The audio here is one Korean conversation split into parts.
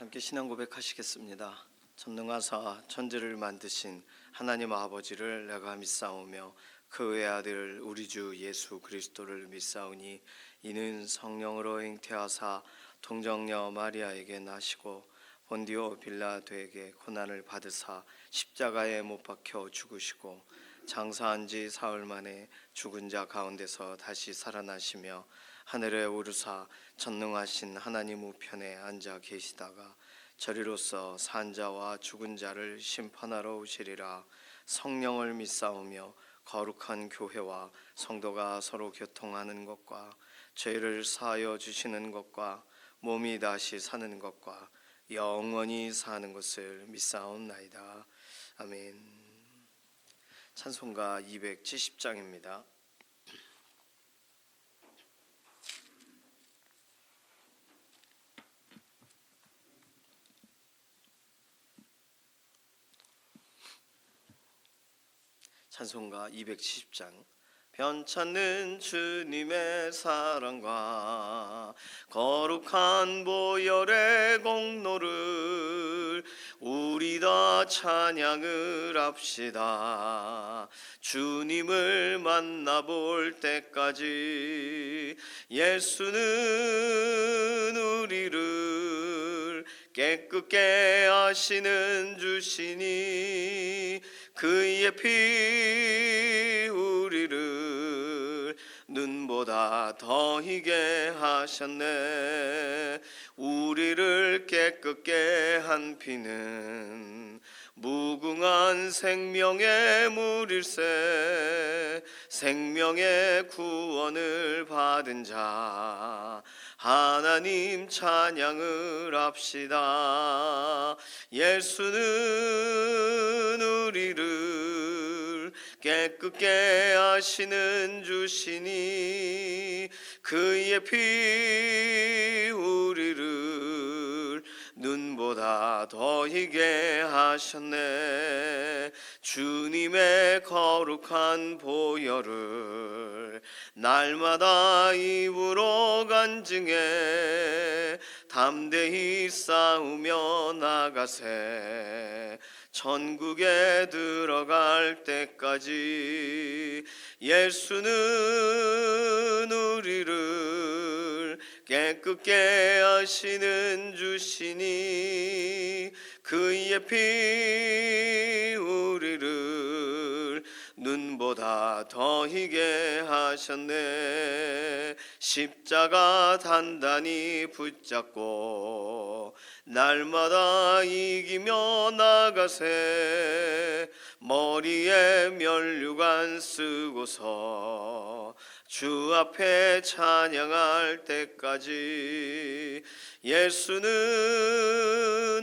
함께 신앙 고백하시겠습니다. 전능하사 천지를 만드신 하나님 아버지를 내가 믿사오며 그 외아들 우리 주 예수 그리스도를 믿사오니 이는 성령으로 잉태하사 동정녀 마리아에게 나시고 본디오 빌라도에게 고난을 받으사 십자가에 못 박혀 죽으시고 장사한 지 사흘 만에 죽은 자 가운데서 다시 살아나시며 하늘에 오르사 전능하신 하나님 우편에 앉아 계시다가 저리로서 산 자와 죽은 자를 심판하러 오시리라. 성령을 믿사오며 거룩한 교회와 성도가 서로 교통하는 것과 죄를 사하여 주시는 것과 몸이 다시 사는 것과 영원히 사는 것을 믿사옵나이다. 아멘. 찬송가 270장입니다. 찬송가 270장. 변찮는 주님의 사랑과 거룩한 보혈의 공로를 우리 다 찬양을 합시다. 주님을 만나볼 때까지 예수는 우리를 깨끗게 하시는 주시니 그의 피 우리를 눈보다 더 희게 하셨네. 우리를 깨끗게 한 피는 무궁한 생명의 물일세. 생명의 구원을 받은 자 하나님 찬양을 합시다. 예수는 우리를 깨끗게 하시는 주시니 그의 피 우리를 눈보다 더 희게 하셨네. 주님의 거룩한 보혈을 날마다 입으로 간증해 담대히 싸우며 나가세. 천국에 들어갈 때까지 예수는 우리를 깨끗게 하시는 주시니 그의 피 우리를 눈보다 더 희게 하셨네. 십자가 단단히 붙잡고 날마다 이기며 나가세. 머리에 면류관 쓰고서 주 앞에 찬양할 때까지 예수는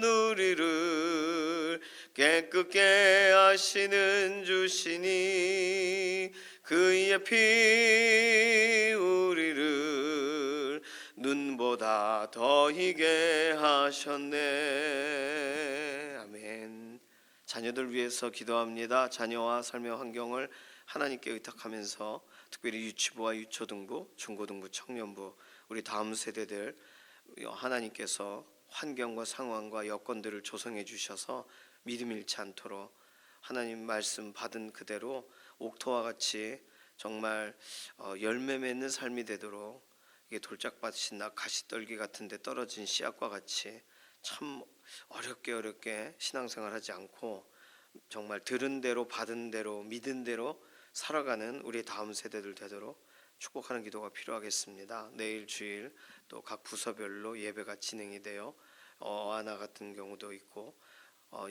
우리를 깨끗게 하시는 주시니 그의 피 우리를 눈보다 더 희게 하셨네. 아멘. 자녀들 위해서 기도합니다. 자녀와 삶의 환경을 하나님께 의탁하면서 특별히 유치부와 유초등부, 중고등부, 청년부 우리 다음 세대들 하나님께서 환경과 상황과 여건들을 조성해 주셔서 믿음 잃지 않도록 하나님 말씀 받은 그대로 옥토와 같이 정말 열매 맺는 삶이 되도록 이게 돌짝밭이나 가시떨기 같은 데 떨어진 씨앗과 같이 참 어렵게 신앙생활하지 않고 정말 들은 대로 받은 대로 믿은 대로 살아가는 우리 다음 세대들 되도록 축복하는 기도가 필요하겠습니다. 내일 주일 또 각 부서별로 예배가 진행이 되어 어아나 같은 경우도 있고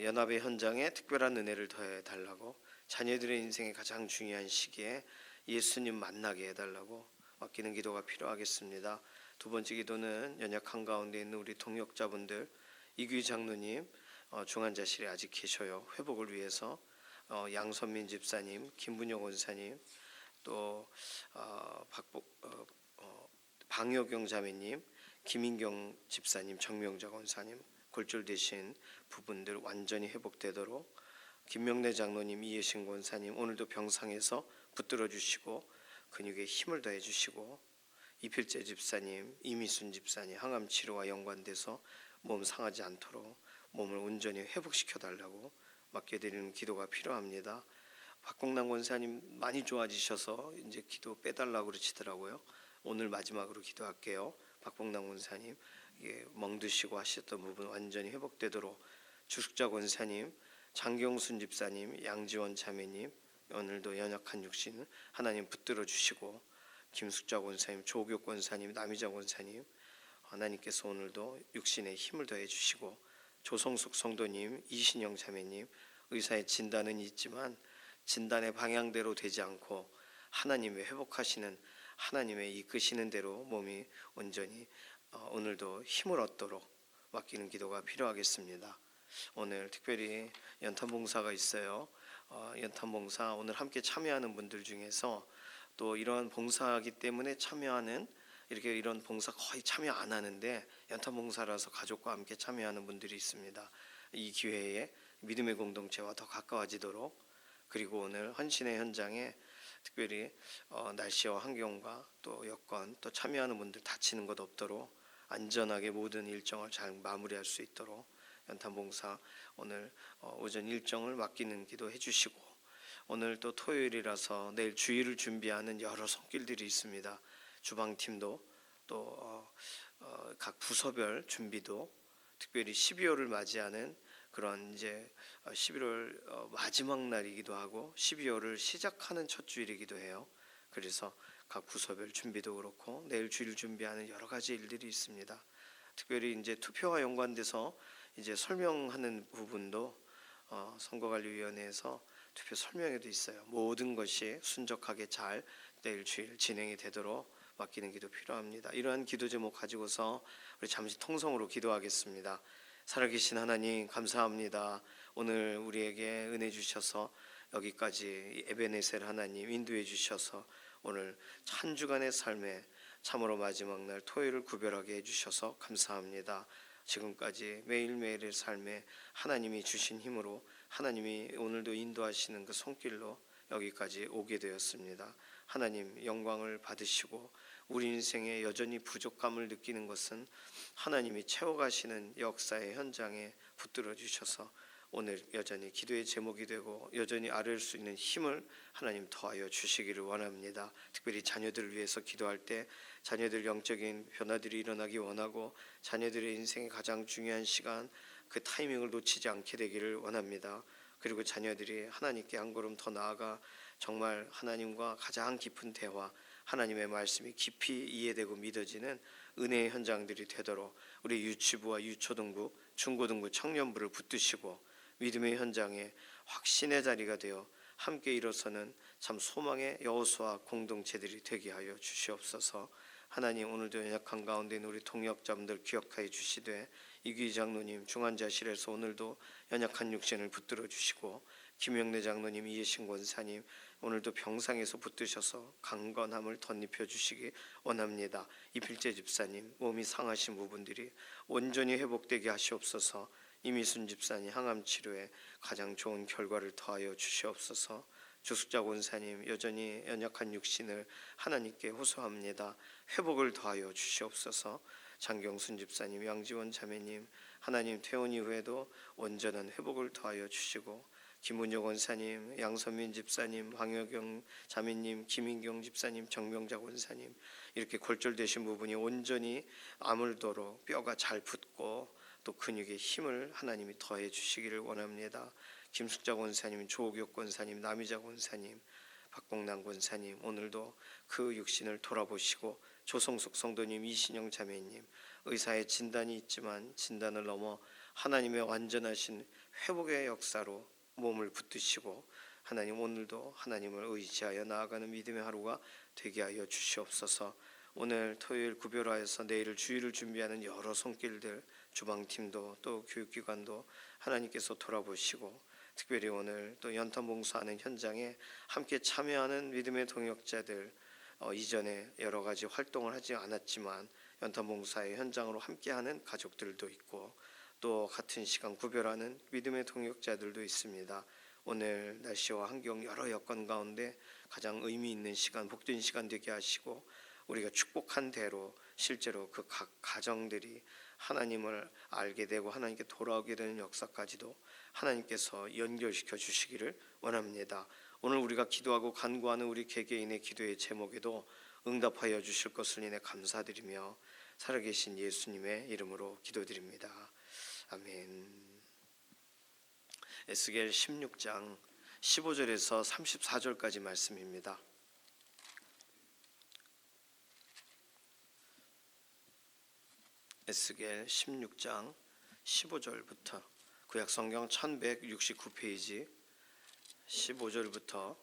연합의 현장에 특별한 은혜를 더해 달라고 자녀들의 인생의 가장 중요한 시기에 예수님 만나게 해달라고 맡기는 기도가 필요하겠습니다. 두 번째 기도는 연약 한가운데 있는 우리 동역자분들 이규 장로님 중환자실에 아직 계셔요. 회복을 위해서 양선민 집사님, 김분영 원사님, 또 방효경 자매님, 김인경 집사님, 정명자 원사님 골절되신 부분들 완전히 회복되도록 김명래 장로님, 이예신 권사님 오늘도 병상에서 붙들어 주시고 근육에 힘을 더해 주시고 이필재 집사님, 이미순 집사님 항암 치료와 연관돼서 몸 상하지 않도록 몸을 온전히 회복시켜 달라고 맡겨드리는 기도가 필요합니다. 박공남 권사님 많이 좋아지셔서 이제 기도 빼달라고 그러시더라고요. 오늘 마지막으로 기도할게요. 박봉남 권사님 멍드시고 하셨던 부분 완전히 회복되도록 주숙자 권사님, 장경순 집사님, 양지원 자매님 오늘도 연약한 육신 하나님 붙들어 주시고 김숙자 권사님, 조교 권사님, 남희자 권사님 하나님께서 오늘도 육신에 힘을 더해 주시고 조성숙 성도님, 이신영 자매님 의사의 진단은 있지만 진단의 방향대로 되지 않고 하나님의 회복하시는 하나님의 이끄시는 대로 몸이 온전히 오늘도 힘을 얻도록 맡기는 기도가 필요하겠습니다. 오늘 특별히 연탄봉사가 있어요. 연탄봉사 오늘 함께 참여하는 분들 중에서 또 이런 봉사하기 때문에 참여하는 이런 봉사 거의 참여 안 하는데 연탄봉사라서 가족과 함께 참여하는 분들이 있습니다. 이 기회에 믿음의 공동체와 더 가까워지도록 그리고 오늘 헌신의 현장에 특별히 날씨와 환경과 또 여건 또 참여하는 분들 다치는 것 없도록 안전하게 모든 일정을 잘 마무리할 수 있도록 연탄봉사 오늘 오전 일정을 맡기는 기도 해주시고 오늘 또 토요일이라서 내일 주일을 준비하는 여러 손길들이 있습니다. 주방팀도 또 각 부서별 준비도 특별히 12월을 맞이하는 그런 이제 11월 마지막 날이기도 하고 12월을 시작하는 첫 주일이기도 해요. 그래서 각 부서별 준비도 그렇고 내일 주일 준비하는 여러 가지 일들이 있습니다. 특별히 이제 투표와 연관돼서 이제 설명하는 부분도 선거관리위원회에서 투표 설명회도 있어요. 모든 것이 순적하게 잘 내일 주일 진행이 되도록 맡기는 기도 필요합니다. 이러한 기도 제목 가지고서 우리 잠시 통성으로 기도하겠습니다. 살아계신 하나님 감사합니다. 오늘 우리에게 은혜 주셔서 여기까지 에베네셀 하나님 인도해 주셔서 오늘 한 주간의 삶에 참으로 마지막 날 토요일을 구별하게 해주셔서 감사합니다. 지금까지 매일매일의 삶에 하나님이 주신 힘으로 하나님이 오늘도 인도하시는 그 손길로 여기까지 오게 되었습니다. 하나님 영광을 받으시고 우리 인생에 여전히 부족함을 느끼는 것은 하나님이 채워가시는 역사의 현장에 붙들어 주셔서 오늘 여전히 기도의 제목이 되고 여전히 아뢰을 수 있는 힘을 하나님 더하여 주시기를 원합니다. 특별히 자녀들을 위해서 기도할 때 자녀들 영적인 변화들이 일어나기 원하고 자녀들의 인생의 가장 중요한 시간 그 타이밍을 놓치지 않게 되기를 원합니다. 그리고 자녀들이 하나님께 한 걸음 더 나아가 정말 하나님과 가장 깊은 대화 하나님의 말씀이 깊이 이해되고 믿어지는 은혜의 현장들이 되도록 우리 유치부와 유초등부, 중고등부, 청년부를 붙드시고 믿음의 현장에 확신의 자리가 되어 함께 일어서는 참 소망의 여호수아 공동체들이 되게 하여 주시옵소서. 하나님 오늘도 연약한 가운데 있는 우리 동역자분들 기억하여 주시되 이규희 장로님 중환자실에서 오늘도 연약한 육신을 붙들어 주시고 김영래 장로님 이해신 권사님 오늘도 병상에서 붙드셔서 강건함을 덧입혀 주시기 원합니다. 이필재 집사님 몸이 상하신 부분들이 온전히 회복되게 하시옵소서. 이미순 집사님 항암 치료에 가장 좋은 결과를 더하여 주시옵소서. 주숙자 권사님 여전히 연약한 육신을 하나님께 호소합니다. 회복을 더하여 주시옵소서. 장경순 집사님, 양지원 자매님 하나님 퇴원 이후에도 온전한 회복을 더하여 주시고 김은효 권사님, 양선민 집사님, 황효경 자매님, 김인경 집사님, 정명자 권사님 이렇게 골절되신 부분이 온전히 아물도록 뼈가 잘 붙고 또 근육의 힘을 하나님이 더해 주시기를 원합니다. 김숙자 권사님, 조옥혁 권사님, 남희자 권사님, 박봉남 권사님 오늘도 그 육신을 돌아보시고 조성숙 성도님, 이신영 자매님 의사의 진단이 있지만 진단을 넘어 하나님의 완전하신 회복의 역사로 몸을 붙드시고 하나님 오늘도 하나님을 의지하여 나아가는 믿음의 하루가 되게 하여 주시옵소서. 오늘 토요일 구별하여서 내일 주일을 준비하는 여러 손길들 주방팀도 또 교육기관도 하나님께서 돌아보시고 특별히 오늘 또 연탄봉사하는 현장에 함께 참여하는 믿음의 동역자들 이전에 여러 가지 활동을 하지 않았지만 연탄봉사의 현장으로 함께하는 가족들도 있고 또 같은 시간 구별하는 믿음의 동역자들도 있습니다. 오늘 날씨와 환경 여러 여건 가운데 가장 의미 있는 시간 복된 시간 되게 하시고 우리가 축복한 대로 실제로 그 각 가정들이 하나님을 알게 되고 하나님께 돌아오게 되는 역사까지도 하나님께서 연결시켜 주시기를 원합니다. 오늘 우리가 기도하고 간구하는 우리 개개인의 기도의 제목에도 응답하여 주실 것을 인해 감사드리며 살아계신 예수님의 이름으로 기도드립니다. 아멘. 에스겔 16장 15절에서 34절까지 말씀입니다. 에스겔 16장 15절부터 구약성경 1169페이지 15절부터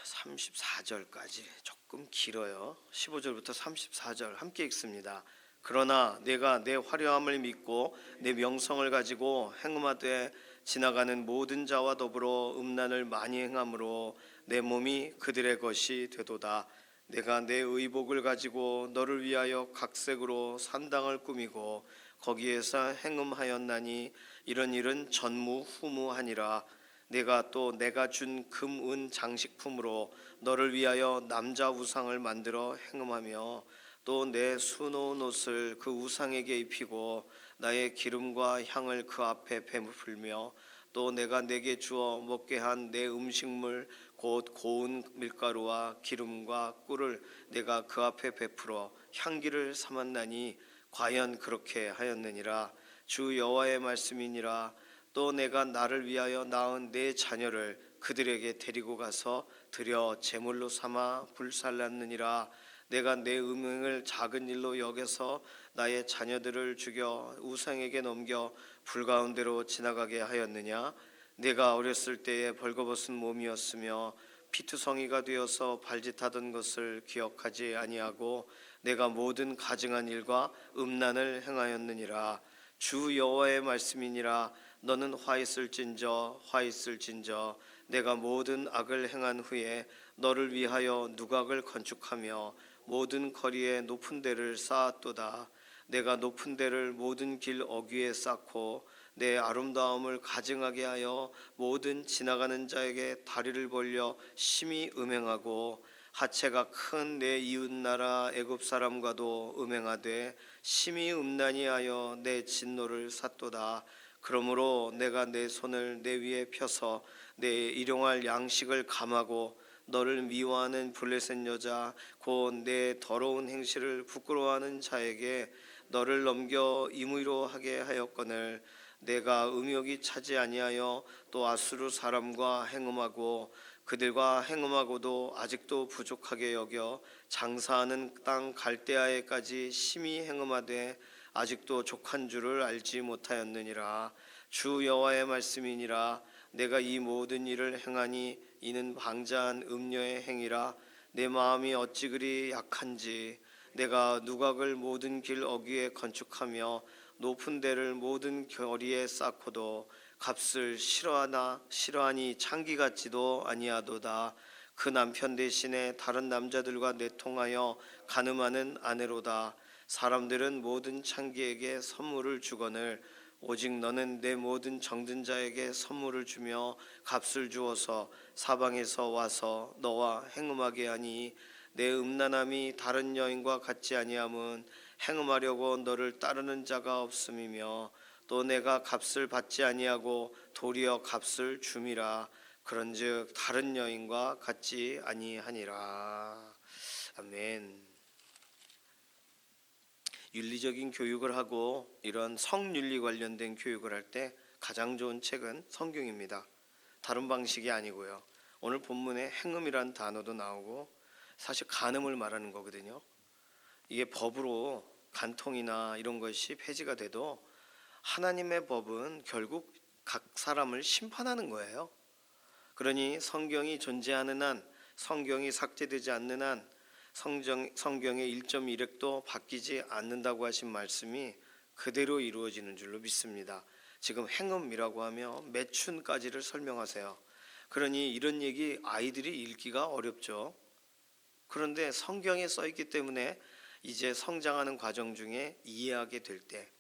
34절까지 조금 길어요. 15절부터 34절 함께 읽습니다. 그러나 내가 내 화려함을 믿고 내 명성을 가지고 행음하되 지나가는 모든 자와 더불어 음란을 많이 행함으로 내 몸이 그들의 것이 되도다. 내가 내 의복을 가지고 너를 위하여 각색으로 산당을 꾸미고 거기에서 행음하였나니 이런 일은 전무후무하니라. 내가 또 내가 준 금, 은 장식품으로 너를 위하여 남자 우상을 만들어 행음하며 또 내 수놓은 옷을 그 우상에게 입히고 나의 기름과 향을 그 앞에 베풀며 또 내가 내게 주어 먹게 한 내 음식물 곧 고운 밀가루와 기름과 꿀을 내가 그 앞에 베풀어 향기를 삼았나니 과연 그렇게 하였느니라. 주 여호와의 말씀이니라. 또 내가 나를 위하여 낳은 내 자녀를 그들에게 데리고 가서 드려 제물로 삼아 불살랐느니라. 내가 내 음행을 작은 일로 여겨서 나의 자녀들을 죽여 우상에게 넘겨 불 가운데로 지나가게 하였느냐. 내가 어렸을 때에 벌거벗은 몸이었으며 피투성이가 되어서 발짓하던 것을 기억하지 아니하고 내가 모든 가증한 일과 음란을 행하였느니라. 주 여호와의 말씀이니라. 너는 화 있을진저 내가 모든 악을 행한 후에 너를 위하여 누각을 건축하며 모든 거리에 높은 데를 쌓았도다. 내가 높은 데를 모든 길 어귀에 쌓고 내 아름다움을 가증하게 하여 모든 지나가는 자에게 다리를 벌려 심히 음행하고 하체가 큰 내 이웃나라 애굽 사람과도 음행하되 심히 음란히 하여 내 진노를 샀도다. 그러므로 내가 내 손을 내 위에 펴서 내 일용할 양식을 감하고 너를 미워하는 블레셋 여자 곧 내 더러운 행실을 부끄러워하는 자에게 너를 넘겨 임의로 하게 하였거늘 내가 음욕이 차지 아니하여 또 아수르 사람과 행음하고 그들과 행음하고도 아직도 부족하게 여겨 장사하는 땅 갈대아에까지 심히 행음하되 아직도 족한 줄을 알지 못하였느니라. 주 여호와의 말씀이니라. 내가 이 모든 일을 행하니 이는 방자한 음녀의 행위라. 내 마음이 어찌 그리 약한지 내가 누각을 모든 길 어귀에 건축하며 높은 데를 모든 거리에 쌓고도 값을 싫어하니 창기 같지도 아니하도다. 그 남편 대신에 다른 남자들과 내통하여 간음하는 아내로다. 사람들은 모든 창기에게 선물을 주거늘 오직 너는 내 모든 정든 자에게 선물을 주며 값을 주어서 사방에서 와서 너와 행음하게 하니 내 음란함이 다른 여인과 같지 아니함은 행음하려고 너를 따르는 자가 없음이며 또 내가 값을 받지 아니하고 도리어 값을 줌이라. 그런즉 다른 여인과 같지 아니하니라. 아멘. 윤리적인 교육을 하고 이런 성윤리 관련된 교육을 할 때 가장 좋은 책은 성경입니다. 다른 방식이 아니고요. 오늘 본문에 행음이란 단어도 나오고 사실 간음을 말하는 거거든요. 이게 법으로 간통이나 이런 것이 폐지가 돼도 하나님의 법은 결국 각 사람을 심판하는 거예요. 그러니 성경이 존재하는 한, 성경이 삭제되지 않는 한 성경의 1.1획도 바뀌지 않는다고 하신 말씀이 그대로 이루어지는 줄로 믿습니다. 지금 행음이라고 하며 매춘까지를 설명하세요. 그러니 이런 얘기 아이들이 읽기가 어렵죠. 그런데 성경에 써 있기 때문에 이제 성장하는 과정 중에 이해하게 될 때,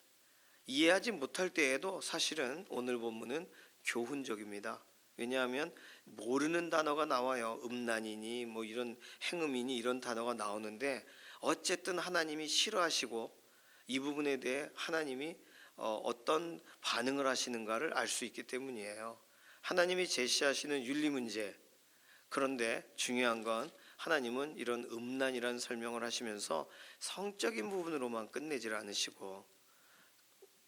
이해하지 못할 때에도 사실은 오늘 본문은 교훈적입니다. 왜냐하면 모르는 단어가 나와요. 음란이니 뭐 이런 행음이니 이런 단어가 나오는데 어쨌든 하나님이 싫어하시고 이 부분에 대해 하나님이 어떤 반응을 하시는가를 알 수 있기 때문이에요. 하나님이 제시하시는 윤리 문제, 그런데 중요한 건 하나님은 이런 음란이라는 설명을 하시면서 성적인 부분으로만 끝내질 않으시고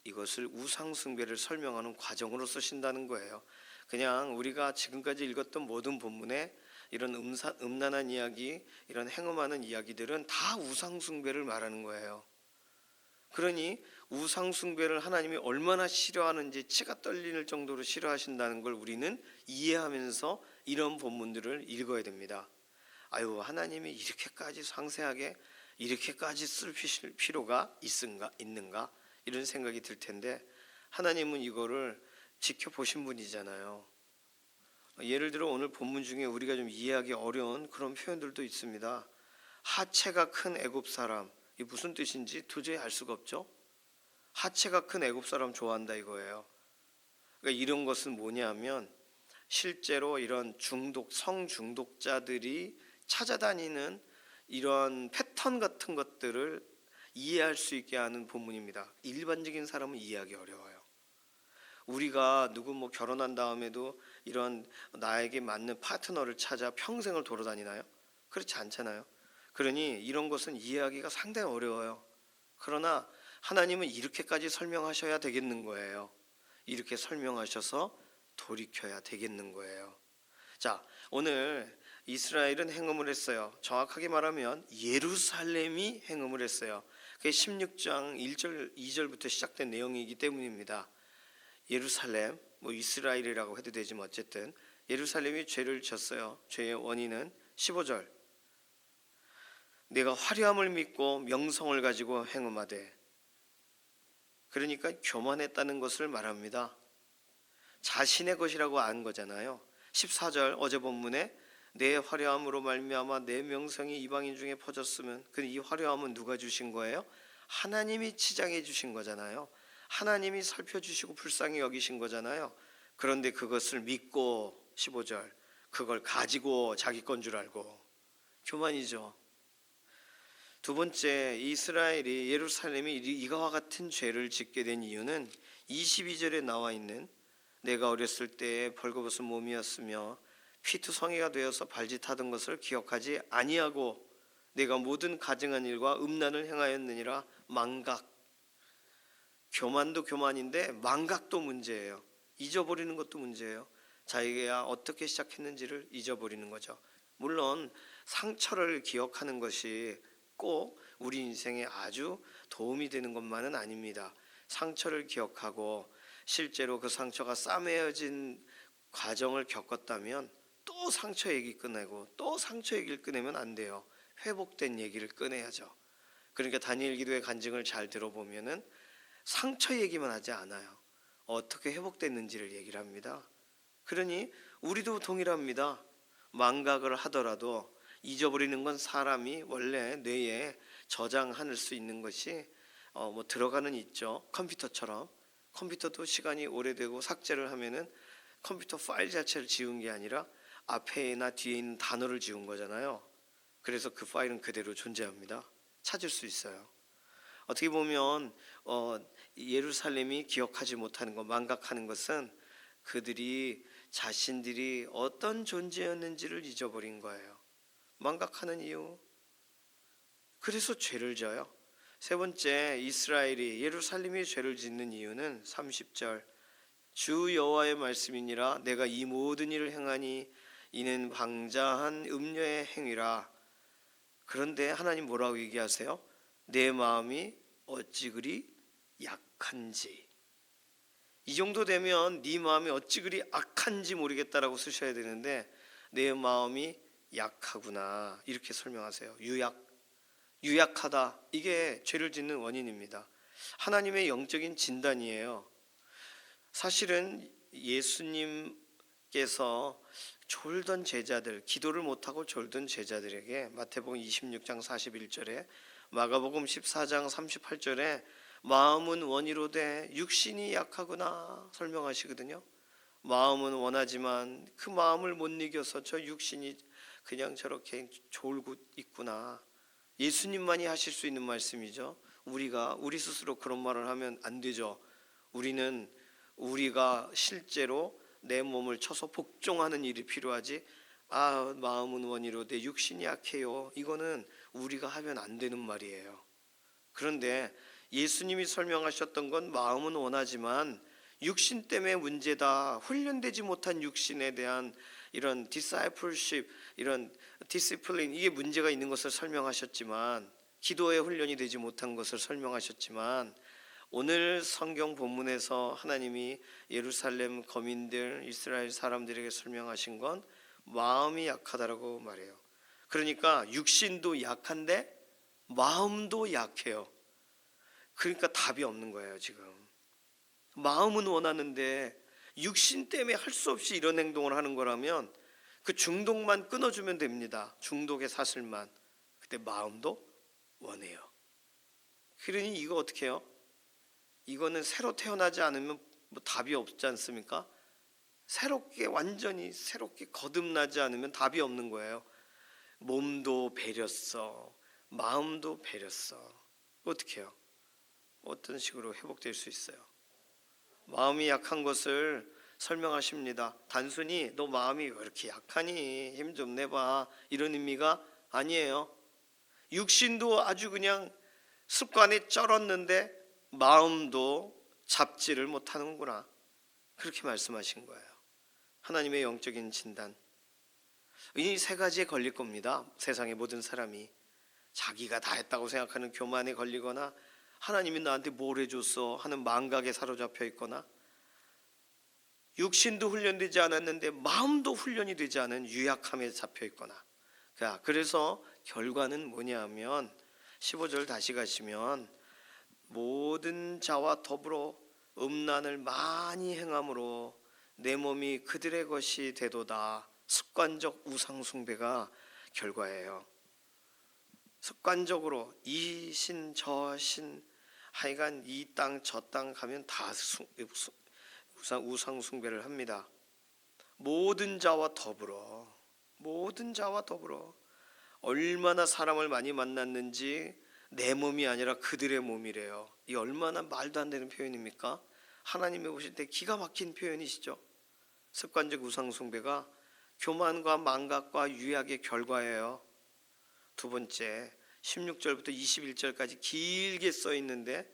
이것을 우상숭배를 설명하는 과정으로 쓰신다는 거예요. 그냥 우리가 지금까지 읽었던 모든 본문에 이런 음란한 이야기, 이런 행음하는 이야기들은 다 우상숭배를 말하는 거예요. 그러니 우상숭배를 하나님이 얼마나 싫어하는지 치가 떨리는 정도로 싫어하신다는 걸 우리는 이해하면서 이런 본문들을 읽어야 됩니다. 아유, 하나님이 이렇게까지 상세하게 이렇게까지 쓸 필요가 있는가 이런 생각이 들 텐데 하나님은 이거를 지켜보신 분이잖아요. 예를 들어 오늘 본문 중에 우리가 좀 이해하기 어려운 그런 표현들도 있습니다. 하체가 큰 애굽 사람, 이 무슨 뜻인지 도저히 알 수가 없죠. 하체가 큰 애굽 사람 좋아한다 이거예요. 그러니까 이런 것은 뭐냐면 실제로 이런 성중독자들이 찾아다니는 이런 패턴 같은 것들을 이해할 수 있게 하는 본문입니다. 일반적인 사람은 이해하기 어려워요. 우리가 누구 결혼한 다음에도 이런 나에게 맞는 파트너를 찾아 평생을 돌아다니나요? 그렇지 않잖아요. 그러니 이런 것은 이해하기가 상당히 어려워요. 그러나 하나님은 이렇게까지 설명하셔야 되겠는 거예요. 이렇게 설명하셔서 돌이켜야 되겠는 거예요. 자, 오늘 이스라엘은 행음을 했어요. 정확하게 말하면 예루살렘이 행음을 했어요. 그게 16장 1절 2절부터 시작된 내용이기 때문입니다. 예루살렘, 이스라엘이라고 해도 되지만 어쨌든 예루살렘이 죄를 졌어요. 죄의 원인은 15절 내가 화려함을 믿고 명성을 가지고 행음하되, 그러니까 교만했다는 것을 말합니다. 자신의 것이라고 안 거잖아요. 14절 어제 본문에 내 화려함으로 말미암아 내 명성이 이방인 중에 퍼졌으면, 그 이 화려함은 누가 주신 거예요? 하나님이 치장해 주신 거잖아요. 하나님이 살펴주시고 불쌍히 여기신 거잖아요. 그런데 그것을 믿고 15절 그걸 가지고 자기 건 줄 알고 교만이죠. 두 번째, 이스라엘이 예루살렘이 이와 같은 죄를 짓게 된 이유는 22절에 나와 있는 내가 어렸을 때에 벌거벗은 몸이었으며 피투성이가 되어서 발짓하던 것을 기억하지 아니하고 내가 모든 가증한 일과 음란을 행하였느니라. 망각. 교만도 교만인데 망각도 문제예요. 잊어버리는 것도 문제예요. 자기가 어떻게 시작했는지를 잊어버리는 거죠. 물론 상처를 기억하는 것이 꼭 우리 인생에 아주 도움이 되는 것만은 아닙니다. 상처를 기억하고 실제로 그 상처가 싸매어진 과정을 겪었다면 또 상처 얘기 꺼내고 또 상처 얘기를 꺼내면 안 돼요. 회복된 얘기를 꺼내야죠. 그러니까 다니엘 기도의 간증을 잘 들어보면은 상처 얘기만 하지 않아요. 어떻게 회복됐는지를 얘기를 합니다. 그러니 우리도 동일합니다. 망각을 하더라도 잊어버리는 건 사람이 원래 뇌에 저장할 수 있는 것이 들어가는 있죠. 컴퓨터처럼. 컴퓨터도 시간이 오래되고 삭제를 하면은 컴퓨터 파일 자체를 지운 게 아니라 앞에나 뒤에 있는 단어를 지운 거잖아요. 그래서 그 파일은 그대로 존재합니다. 찾을 수 있어요. 어떻게 보면 예루살렘이 기억하지 못하는 것, 망각하는 것은 그들이 자신들이 어떤 존재였는지를 잊어버린 거예요. 망각하는 이유, 그래서 죄를 져요. 세 번째, 이스라엘이 예루살렘이 죄를 짓는 이유는 30절 주 여호와의 말씀이니라. 내가 이 모든 일을 행하니 이는 방자한 음녀의 행위라. 그런데 하나님 뭐라고 얘기하세요? 내 마음이 어찌 그리 약한지. 이 정도 되면 네 마음이 어찌 그리 악한지 모르겠다라고 쓰셔야 되는데 내 마음이 약하구나 이렇게 설명하세요. 유약하다. 이게 죄를 짓는 원인입니다. 하나님의 영적인 진단이에요. 사실은 예수님께서 졸던 제자들, 기도를 못하고 졸던 제자들에게 마태복음 26장 41절에 마가복음 14장 38절에 마음은 원이로되 육신이 약하구나 설명하시거든요. 마음은 원하지만 그 마음을 못 이겨서 저 육신이 그냥 저렇게 졸고 있구나. 예수님만이 하실 수 있는 말씀이죠. 우리가 우리 스스로 그런 말을 하면 안 되죠. 우리가 실제로 내 몸을 쳐서 복종하는 일이 필요하지. 마음은 원이로되 육신이 약해요. 이거는 우리가 하면 안 되는 말이에요. 그런데 예수님이 설명하셨던 건 마음은 원하지만 육신 때문에 문제다. 훈련되지 못한 육신에 대한 이런 discipleship, 이런 discipline, 이게 문제가 있는 것을 설명하셨지만, 기도에 훈련이 되지 못한 것을 설명하셨지만, 오늘 성경 본문에서 하나님이 예루살렘 거민들, 이스라엘 사람들에게 설명하신 건 마음이 약하다라고 말해요. 그러니까 육신도 약한데 마음도 약해요. 그러니까 답이 없는 거예요. 지금 마음은 원하는데 육신 때문에 할 수 없이 이런 행동을 하는 거라면 그 중독만 끊어주면 됩니다. 중독의 사슬만. 그때 마음도 원해요. 그러니 이거 어떻게 해요? 이거는 새로 태어나지 않으면 뭐 답이 없지 않습니까? 완전히 새롭게 거듭나지 않으면 답이 없는 거예요. 몸도 배렸어, 마음도 배렸어. 어떻게 해요? 어떤 식으로 회복될 수 있어요? 마음이 약한 것을 설명하십니다. 단순히 너 마음이 왜 이렇게 약하니? 힘 좀 내봐, 이런 의미가 아니에요. 육신도 아주 그냥 습관에 쩔었는데 마음도 잡지를 못하는구나, 그렇게 말씀하신 거예요. 하나님의 영적인 진단, 이 세 가지에 걸릴 겁니다. 세상의 모든 사람이 자기가 다 했다고 생각하는 교만에 걸리거나, 하나님이 나한테 뭘 해줬어 하는 망각에 사로잡혀 있거나, 육신도 훈련되지 않았는데 마음도 훈련이 되지 않은 유약함에 잡혀 있거나. 그래서 결과는 뭐냐면 15절 다시 가시면, 모든 자와 더불어 음란을 많이 행함으로 내 몸이 그들의 것이 되도다. 습관적 우상 숭배가 결과예요. 습관적으로 이 신 저 신, 하여간 이 땅 저 땅 가면 다 우상 숭배를 합니다. 모든 자와 더불어, 얼마나 사람을 많이 만났는지 내 몸이 아니라 그들의 몸이래요. 이 얼마나 말도 안 되는 표현입니까? 하나님이 보실 때 기가 막힌 표현이시죠. 습관적 우상 숭배가 교만과 망각과 유약의 결과예요. 두 번째, 16절부터 21절까지 길게 써 있는데,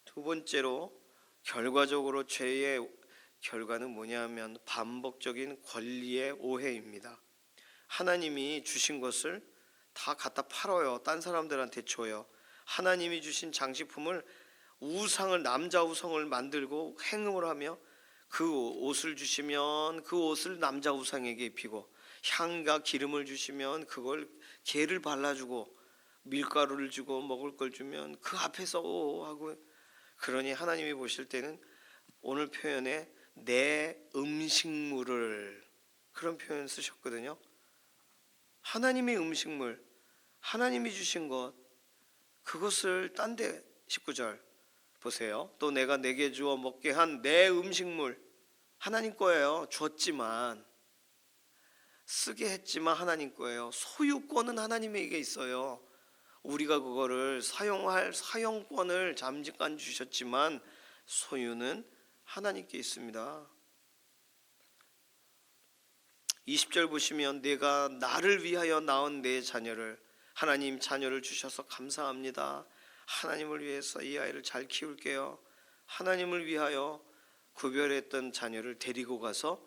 두 번째로 결과적으로 죄의 결과는 뭐냐면 반복적인 권리의 오해입니다. 하나님이 주신 것을 다 갖다 팔아요. 딴 사람들한테 줘요. 하나님이 주신 장식품을 남자 우상을 만들고 행음을 하며, 그 옷을 주시면 그 옷을 남자 우상에게 입히고, 향과 기름을 주시면 그걸 개를 발라주고, 밀가루를 주고 먹을 걸 주면 그 앞에서 오 하고. 그러니 하나님이 보실 때는 오늘 표현에 내 음식물을, 그런 표현 쓰셨거든요. 하나님의 음식물, 하나님이 주신 것, 그것을 딴데, 19절 보세요. 또 내가 내게 주어 먹게 한 내 음식물, 하나님 거예요. 줬지만, 쓰게 했지만 하나님 거예요. 소유권은 하나님에게 있어요. 우리가 그거를 사용할 사용권을 잠깐 주셨지만 소유는 하나님께 있습니다. 20절 보시면, 내가 나를 위하여 낳은 내 자녀를, 하나님 자녀를 주셔서 감사합니다. 하나님을 위해서 이 아이를 잘 키울게요. 하나님을 위하여 구별했던 자녀를 데리고 가서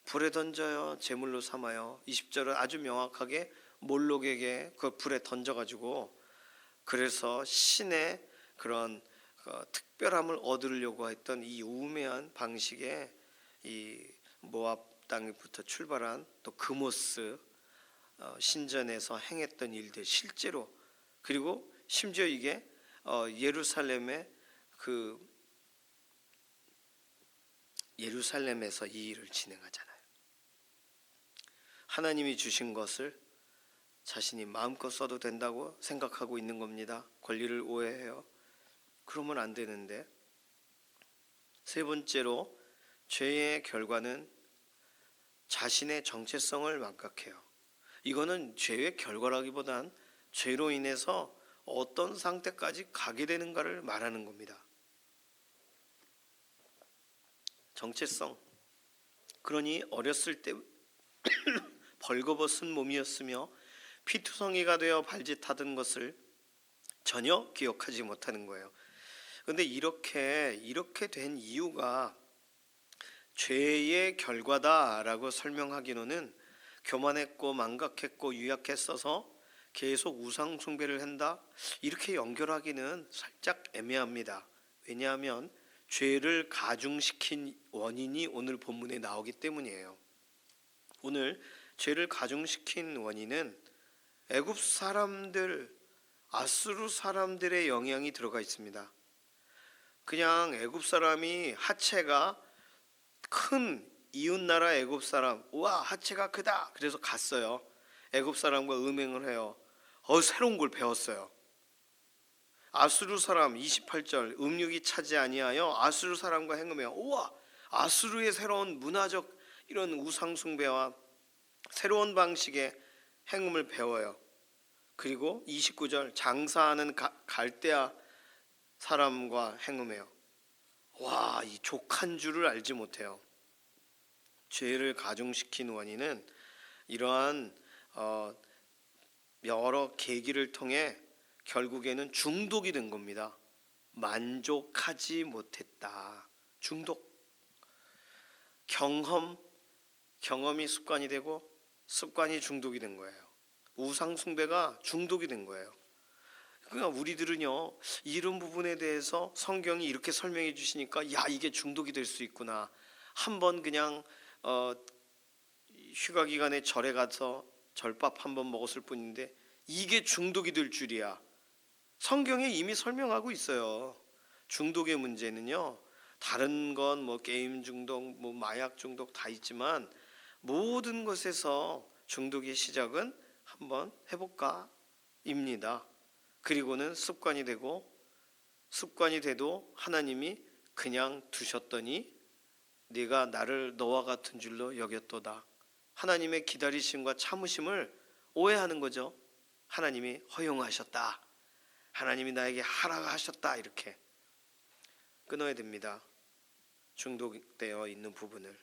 불에 던져요. 제물로 삼아요. 20절은 아주 명확하게 몰록에게 그 불에 던져가지고, 그래서 신의 그런 특별함을 얻으려고 했던 이 우매한 방식의 이 모압 땅부터 출발한 또 그모스 신전에서 행했던 일들 실제로, 그리고 심지어 이게 예루살렘에서 이 일을 진행하잖아요. 하나님이 주신 것을 자신이 마음껏 써도 된다고 생각하고 있는 겁니다. 권리를 오해해요. 그러면 안 되는데. 세 번째로 죄의 결과는 자신의 정체성을 망각해요. 이거는 죄의 결과라기보단 죄로 인해서 어떤 상태까지 가게 되는가를 말하는 겁니다. 정체성. 그러니 어렸을 때 벌거벗은 몸이었으며 피투성이가 되어 발짓하던 것을 전혀 기억하지 못하는 거예요. 그런데 이렇게 된 이유가 죄의 결과다라고 설명하기로는 교만했고 망각했고 유약했어서 계속 우상 숭배를 한다, 이렇게 연결하기는 살짝 애매합니다. 왜냐하면 죄를 가중시킨 원인이 오늘 본문에 나오기 때문이에요. 오늘 죄를 가중시킨 원인은 애굽 사람들, 아수르 사람들의 영향이 들어가 있습니다. 그냥 애굽 사람이 하체가 큰 이웃나라 애굽 사람, 우와 하체가 크다, 그래서 갔어요. 애굽 사람과 음행을 해요. 새로운 걸 배웠어요. 아수르 사람 28절, 음육이 차지 아니하여 아수르 사람과 행음해요. 우와, 아수르의 새로운 문화적 이런 우상 숭배와 새로운 방식의 행음을 배워요. 그리고 29절, 장사하는 갈대아 사람과 행음해요. 와, 이 족한 줄을 알지 못해요. 죄를 가중시킨 원인은 이러한 여러 계기를 통해 결국에는 중독이 된 겁니다. 만족하지 못했다. 중독. 경험이 습관이 되고 습관이 중독이 된 거예요. 우상 숭배가 중독이 된 거예요. 그러니까 우리들은요, 이런 부분에 대해서 성경이 이렇게 설명해 주시니까 야, 이게 중독이 될 수 있구나. 한번 그냥 휴가 기간에 절에 가서 절밥 한번 먹었을 뿐인데 이게 중독이 될 줄이야. 성경에 이미 설명하고 있어요. 중독의 문제는요, 다른 건 뭐 게임 중독, 뭐 마약 중독 다 있지만 모든 것에서 중독의 시작은 한번 해볼까 입니다. 그리고는 습관이 되고, 습관이 돼도 하나님이 그냥 두셨더니 네가 나를 너와 같은 줄로 여겼도다. 하나님의 기다리심과 참으심을 오해하는 거죠. 하나님이 허용하셨다, 하나님이 나에게 하라하셨다, 이렇게 끊어야 됩니다. 중독되어 있는 부분을.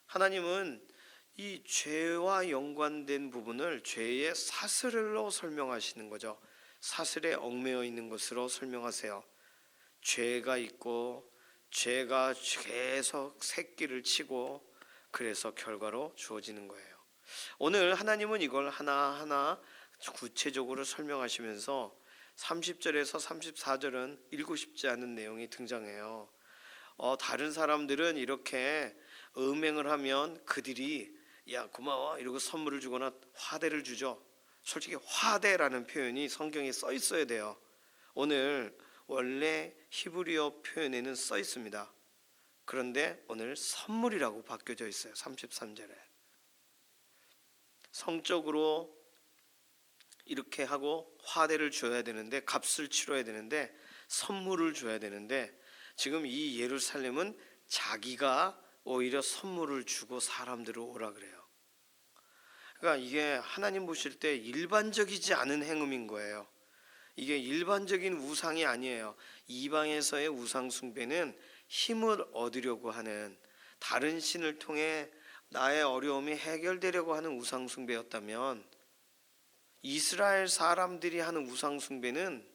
하나님은 이 죄와 연관된 부분을 죄의 사슬로 설명하시는 거죠. 사슬에 얽매여 있는 것으로 설명하세요. 죄가 있고 죄가 계속 새끼를 치고 그래서 결과로 주어지는 거예요. 오늘 하나님은 이걸 하나하나 구체적으로 설명하시면서 30절에서 34절은 읽고 싶지 않은 내용이 등장해요. 다른 사람들은 이렇게 음행을 하면 그들이 야 고마워 이러고 선물을 주거나 화대를 주죠. 솔직히 화대라는 표현이 성경에 써 있어야 돼요. 오늘 원래 히브리어 표현에는 써 있습니다. 그런데 오늘 선물이라고 바뀌어져 있어요. 33절에 성적으로 이렇게 하고 화대를 줘야 되는데, 값을 치러야 되는데, 선물을 줘야 되는데, 지금 이 예루살렘은 자기가 오히려 선물을 주고 사람들을 오라 그래요. 그러니까 이게 하나님 보실 때 일반적이지 않은 행음인 거예요. 이게 일반적인 우상이 아니에요. 이방에서의 우상 숭배는 힘을 얻으려고 하는, 다른 신을 통해 나의 어려움이 해결되려고 하는 우상 숭배였다면, 이스라엘 사람들이 하는 우상 숭배는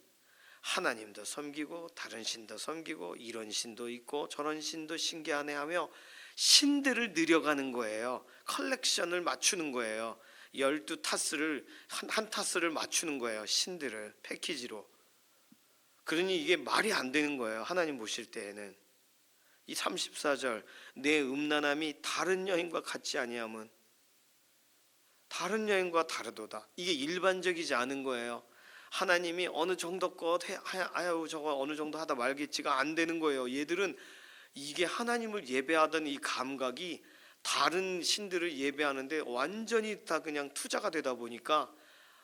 하나님도 섬기고 다른 신도 섬기고 이런 신도 있고 저런 신도 신기하네 하며 신들을 늘여가는 거예요. 컬렉션을 맞추는 거예요. 12타스를 한 타스를 맞추는 거예요. 신들을 패키지로. 그러니 이게 말이 안 되는 거예요. 하나님 보실 때에는. 이 34절, 내 음란함이 다른 여인과 같지 아니함은 다른 여인과 다르도다. 이게 일반적이지 않은 거예요. 하나님이 어느 정도 것 아유 저거 어느 정도 하다 말겠지가 안 되는 거예요. 얘들은 이게 하나님을 예배하던 이 감각이 다른 신들을 예배하는데 완전히 다 그냥 투자가 되다 보니까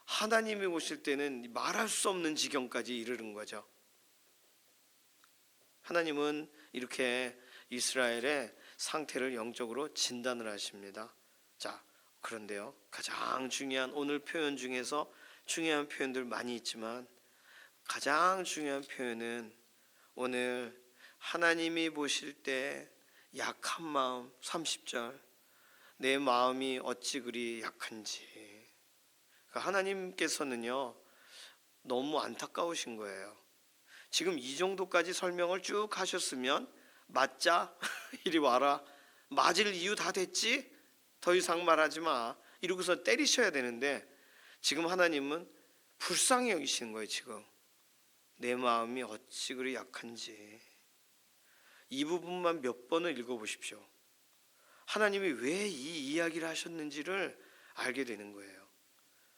하나님이 오실 때는 말할 수 없는 지경까지 이르는 거죠. 하나님은 이렇게 이스라엘에 상태를 영적으로 진단을 하십니다. 자, 그런데요, 가장 중요한 오늘 표현 중에서 중요한 표현들 많이 있지만 가장 중요한 표현은 오늘 하나님이 보실 때 약한 마음, 30절, 내 마음이 어찌 그리 약한지. 그러니까 하나님께서는요 너무 안타까우신 거예요. 지금 이 정도까지 설명을 쭉 하셨으면 맞자 이리 와라, 맞을 이유 다 됐지, 더 이상 말하지 마, 이러고서 때리셔야 되는데 지금 하나님은 불쌍히 여기시는 거예요. 지금 내 마음이 어찌 그리 약한지. 이 부분만 몇 번을 읽어보십시오. 하나님이 왜 이 이야기를 하셨는지를 알게 되는 거예요.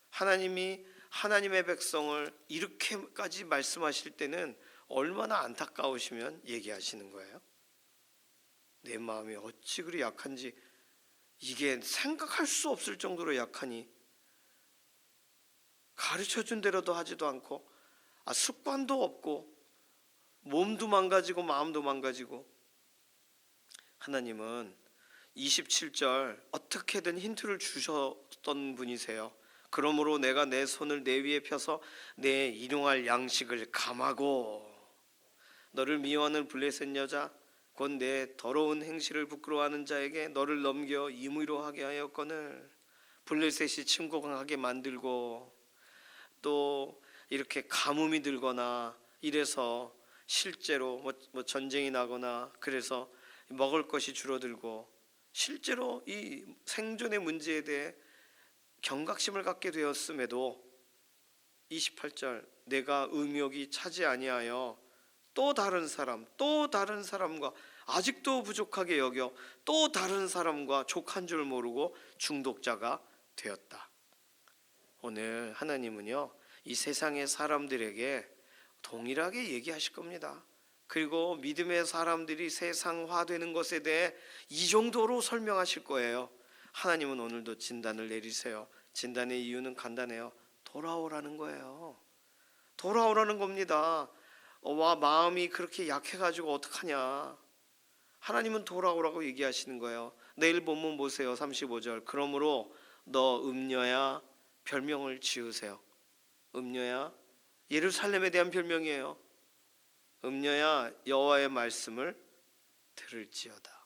하나님이 하나님의 백성을 이렇게까지 말씀하실 때는 얼마나 안타까우시면 얘기하시는 거예요. 내 마음이 어찌 그리 약한지. 이게 생각할 수 없을 정도로 약하니 가르쳐준 대로도 하지도 않고 습관도 없고 몸도 망가지고 마음도 망가지고. 하나님은 27절 어떻게든 힌트를 주셨던 분이세요. 그러므로 내가 내 손을 내 위에 펴서 내 일용할 양식을 감하고 너를 미워하는 블레셋 여자 곧 내 더러운 행실을 부끄러워하는 자에게 너를 넘겨 임의로 하게 하였거늘. 블레셋이 침공하게 만들고 또 이렇게 가뭄이 들거나 이래서 실제로 뭐 전쟁이 나거나 그래서 먹을 것이 줄어들고 실제로 이 생존의 문제에 대해 경각심을 갖게 되었음에도 28절 내가 음욕이 차지 아니하여 또 다른 사람과 아직도 부족하게 여겨 또 다른 사람과 족한 줄 모르고 중독자가 되었다. 오늘 하나님은요 이 세상의 사람들에게 동일하게 얘기하실 겁니다. 그리고 믿음의 사람들이 세상화되는 것에 대해 이 정도로 설명하실 거예요. 하나님은 오늘도 진단을 내리세요. 진단의 이유는 간단해요. 돌아오라는 거예요. 돌아오라는 겁니다. 와, 마음이 그렇게 약해가지고 어떡하냐. 하나님은 돌아오라고 얘기하시는 거예요. 내일 본문 보세요. 35절. 그러므로 너 음녀야 별명을 지으세요. 음녀야, 예루살렘에 대한 별명이에요. 음녀야 여호와의 말씀을 들을지어다.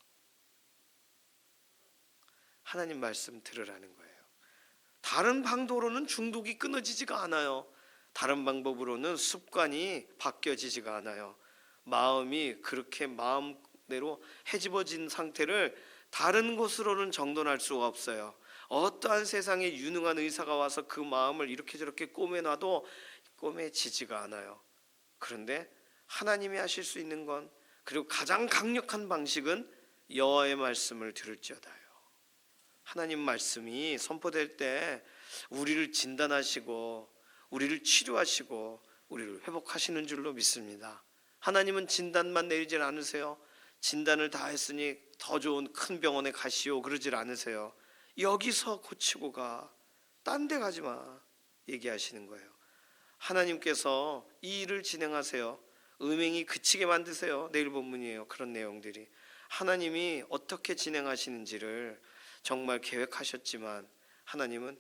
하나님 말씀 들으라는 거예요. 다른 방도로는 중독이 끊어지지가 않아요. 다른 방법으로는 습관이 바뀌어지지가 않아요. 마음이 그렇게 마음대로 해집어진 상태를 다른 곳으로는 정돈할 수가 없어요. 어떠한 세상에 유능한 의사가 와서 그 마음을 이렇게 저렇게 꼬매놔도 꼬매지지가 않아요. 그런데 하나님이 하실 수 있는 건, 그리고 가장 강력한 방식은 여호와의 말씀을 들을지어다요. 하나님 말씀이 선포될 때 우리를 진단하시고 우리를 치료하시고 우리를 회복하시는 줄로 믿습니다. 하나님은 진단만 내리질 않으세요. 진단을 다 했으니 더 좋은 큰 병원에 가시오 그러질 않으세요. 여기서 고치고 가, 딴 데 가지 마 얘기하시는 거예요. 하나님께서 이 일을 진행하세요. 음행이 그치게 만드세요. 내일 본문이에요. 그런 내용들이 하나님이 어떻게 진행하시는지를 정말 계획하셨지만 하나님은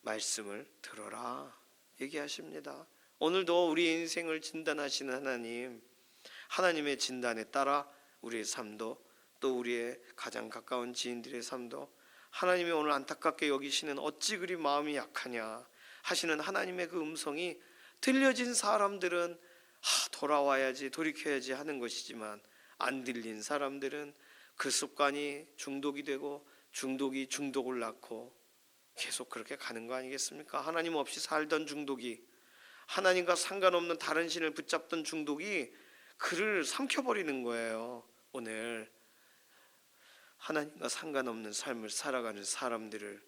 말씀을 들어라 얘기하십니다. 오늘도 우리의 인생을 진단하시는 하나님, 하나님의 진단에 따라 우리의 삶도 또 우리의 가장 가까운 지인들의 삶도 하나님이 오늘 안타깝게 여기시는 어찌 그리 마음이 약하냐 하시는 하나님의 그 음성이 들려진 사람들은 돌아와야지 돌이켜야지 하는 것이지만 안 들린 사람들은 그 습관이 중독이 되고 중독이 중독을 낳고 계속 그렇게 가는 거 아니겠습니까? 하나님 없이 살던 중독이, 하나님과 상관없는 다른 신을 붙잡던 중독이 그를 삼켜버리는 거예요. 오늘 하나님과 상관없는 삶을 살아가는 사람들을,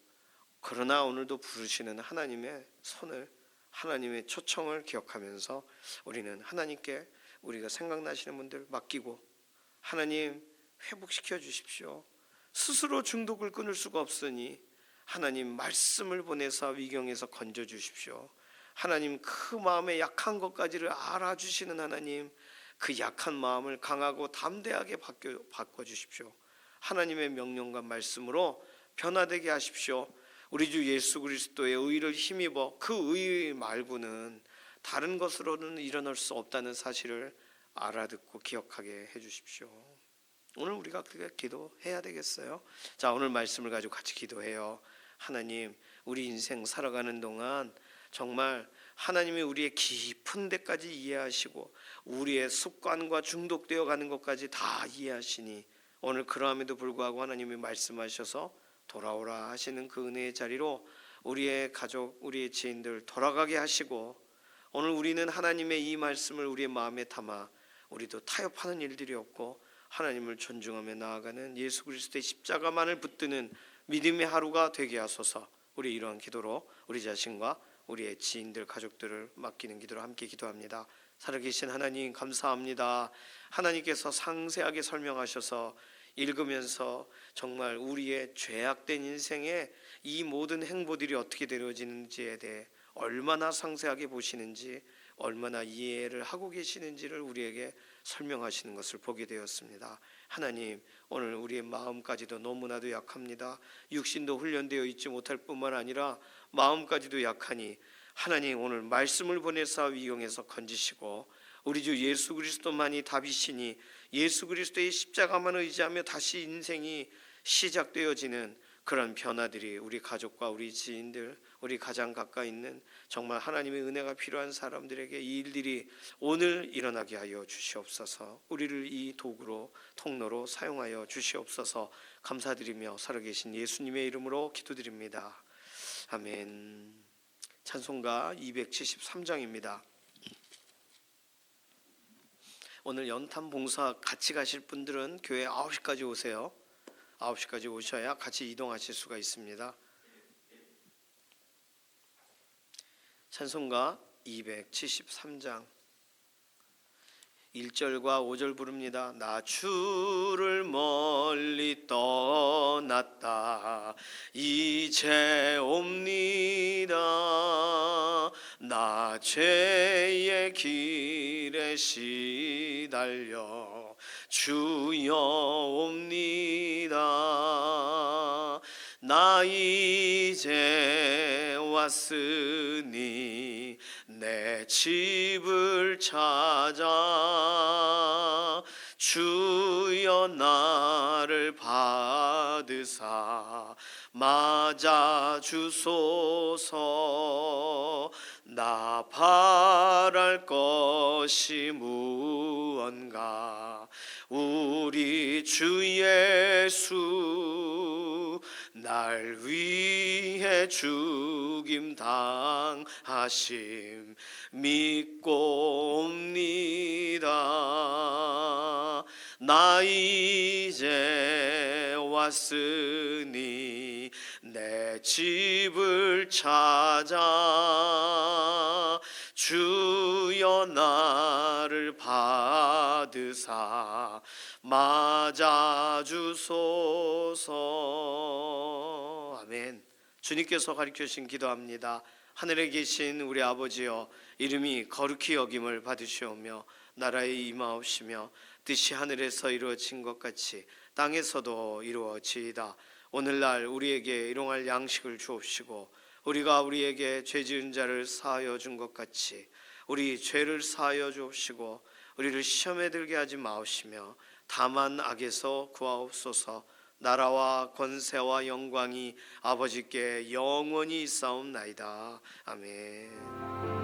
그러나 오늘도 부르시는 하나님의 손을, 하나님의 초청을 기억하면서 우리는 하나님께 우리가 생각나시는 분들 맡기고, 하나님 회복시켜 주십시오. 스스로 중독을 끊을 수가 없으니 하나님 말씀을 보내서 위경에서 건져 주십시오. 하나님 그 마음의 약한 것까지를 알아주시는 하나님, 그 약한 마음을 강하고 담대하게 바꿔 주십시오. 하나님의 명령과 말씀으로 변화되게 하십시오. 우리 주 예수 그리스도의 의를 힘입어 그 의 말고는 다른 것으로는 일어날 수 없다는 사실을 알아듣고 기억하게 해주십시오. 오늘 우리가 그렇게 기도해야 되겠어요. 자, 오늘 말씀을 가지고 같이 기도해요. 하나님, 우리 인생 살아가는 동안 정말 하나님이 우리의 깊은 데까지 이해하시고 우리의 습관과 중독되어 가는 것까지 다 이해하시니 오늘 그러함에도 불구하고 하나님이 말씀하셔서 돌아오라 하시는 그 은혜의 자리로 우리의 가족, 우리의 지인들 돌아가게 하시고, 오늘 우리는 하나님의 이 말씀을 우리의 마음에 담아 우리도 타협하는 일들이 없고 하나님을 존중하며 나아가는 예수 그리스도의 십자가만을 붙드는 믿음의 하루가 되게 하소서. 우리 이러한 기도로 우리 자신과 우리의 지인들, 가족들을 맡기는 기도로 함께 기도합니다. 살아계신 하나님 감사합니다. 하나님께서 상세하게 설명하셔서 읽으면서 정말 우리의 죄악된 인생에 이 모든 행보들이 어떻게 되어지는지에 대해 얼마나 상세하게 보시는지, 얼마나 이해를 하고 계시는지를 우리에게 설명하시는 것을 보게 되었습니다. 하나님, 오늘 우리의 마음까지도 너무나도 약합니다. 육신도 훈련되어 있지 못할 뿐만 아니라 마음까지도 약하니 하나님, 오늘 말씀을 보내사 이용해서 건지시고 우리 주 예수 그리스도만이 답이시니 예수 그리스도의 십자가만 의지하며 다시 인생이 시작되어지는 그런 변화들이 우리 가족과 우리 지인들, 우리 가장 가까이 있는 정말 하나님의 은혜가 필요한 사람들에게 이 일들이 오늘 일어나게 하여 주시옵소서. 우리를 이 도구로, 통로로 사용하여 주시옵소서. 감사드리며 살아계신 예수님의 이름으로 기도드립니다. 아멘. 찬송가 273장입니다. 오늘 연탄 봉사 같이 가실 분들은 교회 9시까지 오세요. 9시까지 오셔야 같이 이동하실 수가 있습니다. 찬송가 273장 1절과 5절 부릅니다. 나 주를 멀리 떠났다 이제 옵니다. 나 죄의 길에 시달려 주여 옵니다. 나 이제 왔으니 내 집을 찾아 주여 나를 받으사 맞아 주소서. 나 바랄 것이 무언가 우리 주 예수 날 위해 죽임 당하심 믿고 옵니다. 나 이제 왔으니 내 집을 찾아 주여 나를 받으사 맞아 주소서. 아멘. 주님께서 가르쳐 주신 기도합니다. 하늘에 계신 우리 아버지여, 이름이 거룩히 여김을 받으시오며 나라에 임하옵시며 뜻이 하늘에서 이루어진 것 같이 땅에서도 이루어지이다. 오늘날 우리에게 일용할 양식을 주옵시고 우리가 우리에게 죄 지은 자를 사하여 준 것 같이 우리 죄를 사하여 주옵시고 우리를 시험에 들게 하지 마옵시며 다만 악에서 구하옵소서. 나라와 권세와 영광이 아버지께 영원히 있사옵나이다. 아멘.